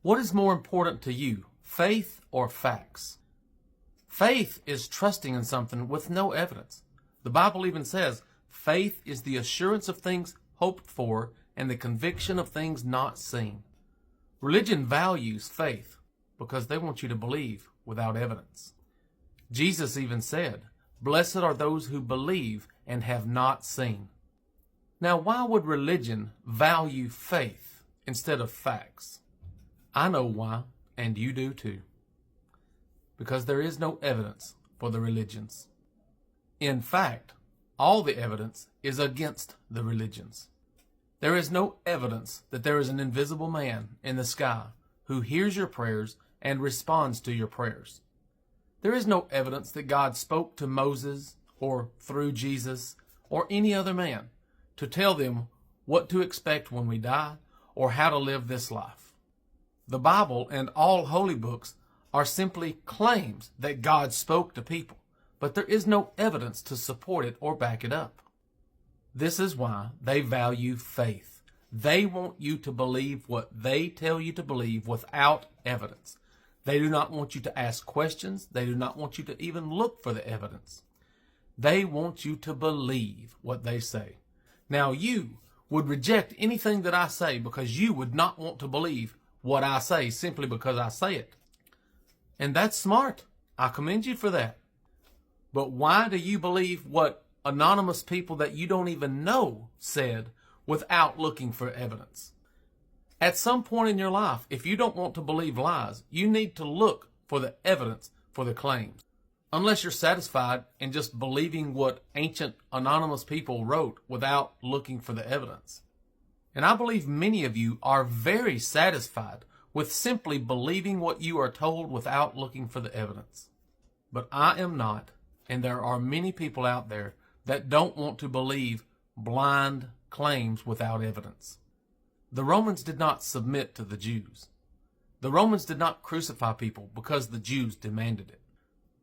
What is more important to you, faith or facts? Faith is trusting in something with no evidence. The Bible even says, faith is the assurance of things hoped for and the conviction of things not seen. Religion values faith because they want you to believe without evidence. Jesus even said, "Blessed are those who believe and have not seen." Now, why would religion value faith instead of facts? I know why, and you do too. Because there is no evidence for the religions. In fact, all the evidence is against the religions. There is no evidence that there is an invisible man in the sky who hears your prayers and responds to your prayers. There is no evidence that God spoke to Moses or through Jesus or any other man to tell them what to expect when we die or how to live this life. The Bible and all holy books are simply claims that God spoke to people, but there is no evidence to support it or back it up. This is why they value faith. They want you to believe what they tell you to believe without evidence. They do not want you to ask questions. They do not want you to even look for the evidence. They want you to believe what they say. Now, you would reject anything that I say because you would not want to believe what I say simply because I say it. And that's smart. I commend you for that. But why do you believe what anonymous people that you don't even know said without looking for evidence? At some point in your life, if you don't want to believe lies, you need to look for the evidence for the claims. Unless you're satisfied in just believing what ancient anonymous people wrote without looking for the evidence. And I believe many of you are very satisfied with simply believing what you are told without looking for the evidence. But I am not, and there are many people out there that don't want to believe blind claims without evidence. The Romans did not submit to the Jews. The Romans did not crucify people because the Jews demanded it.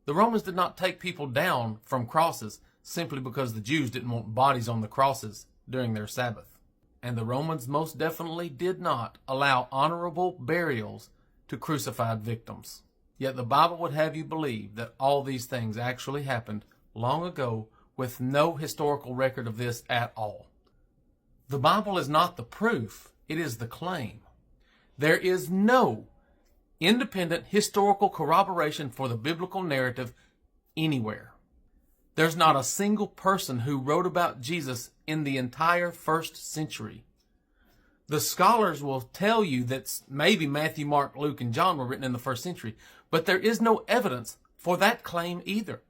The Romans did not take people down from crosses simply because the Jews didn't want bodies on the crosses during their Sabbath. And the Romans most definitely did not allow honorable burials to crucified victims. Yet the Bible would have you believe that all these things actually happened long ago with no historical record of this at all. The Bible is not the proof, it is the claim. There is no independent historical corroboration for the biblical narrative anywhere. There's not a single person who wrote about Jesus in the entire first century. The scholars will tell you that maybe Matthew, Mark, Luke, and John were written in the first century, but there is no evidence for that claim either.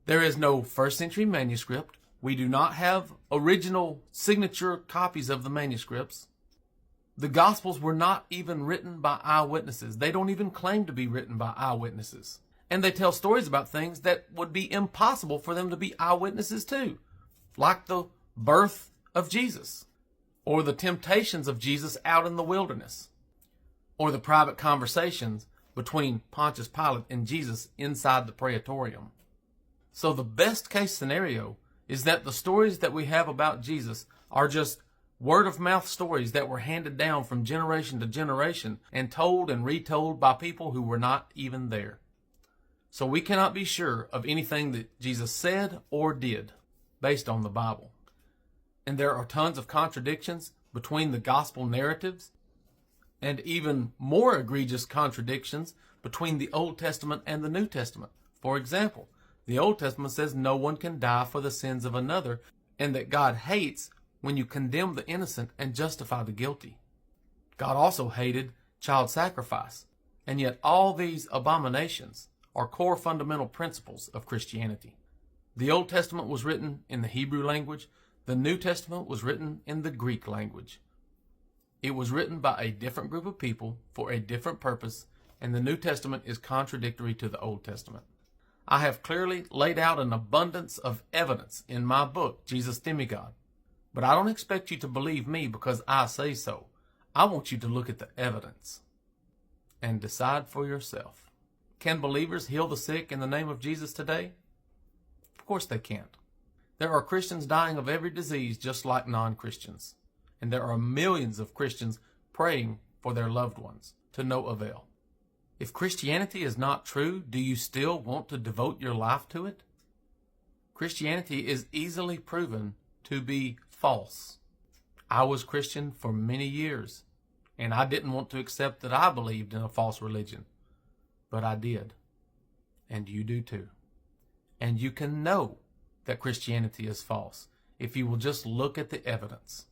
There is no first century manuscript. We do not have original signature copies of the manuscripts. The Gospels were not even written by eyewitnesses. They don't even claim to be written by eyewitnesses. And they tell stories about things that would be impossible for them to be eyewitnesses to, like the birth of Jesus, or the temptations of Jesus out in the wilderness, or the private conversations between Pontius Pilate and Jesus inside the praetorium. So the best case scenario is that the stories that we have about Jesus are just word-of-mouth stories that were handed down from generation to generation and told and retold by people who were not even there. So we cannot be sure of anything that Jesus said or did based on the Bible. And there are tons of contradictions between the gospel narratives and even more egregious contradictions between the Old Testament and the New Testament. For example, the Old Testament says no one can die for the sins of another and that God hates when you condemn the innocent and justify the guilty. God also hated child sacrifice, and yet all these abominations are core fundamental principles of Christianity. The Old Testament was written in the Hebrew language. The New Testament was written in the Greek language. It was written by a different group of people for a different purpose, and the New Testament is contradictory to the Old Testament. I have clearly laid out an abundance of evidence in my book, Jesus Demigod. But I don't expect you to believe me because I say so. I want you to look at the evidence and decide for yourself. Can believers heal the sick in the name of Jesus today? Of course they can't. There are Christians dying of every disease just like non-Christians. And there are millions of Christians praying for their loved ones. to no avail. If Christianity is not true, do you still want to devote your life to it? Christianity is easily proven to be false. I was Christian for many years, and I didn't want to accept that I believed in a false religion, but I did, and you do too. And you can know that Christianity is false if you will just look at the evidence.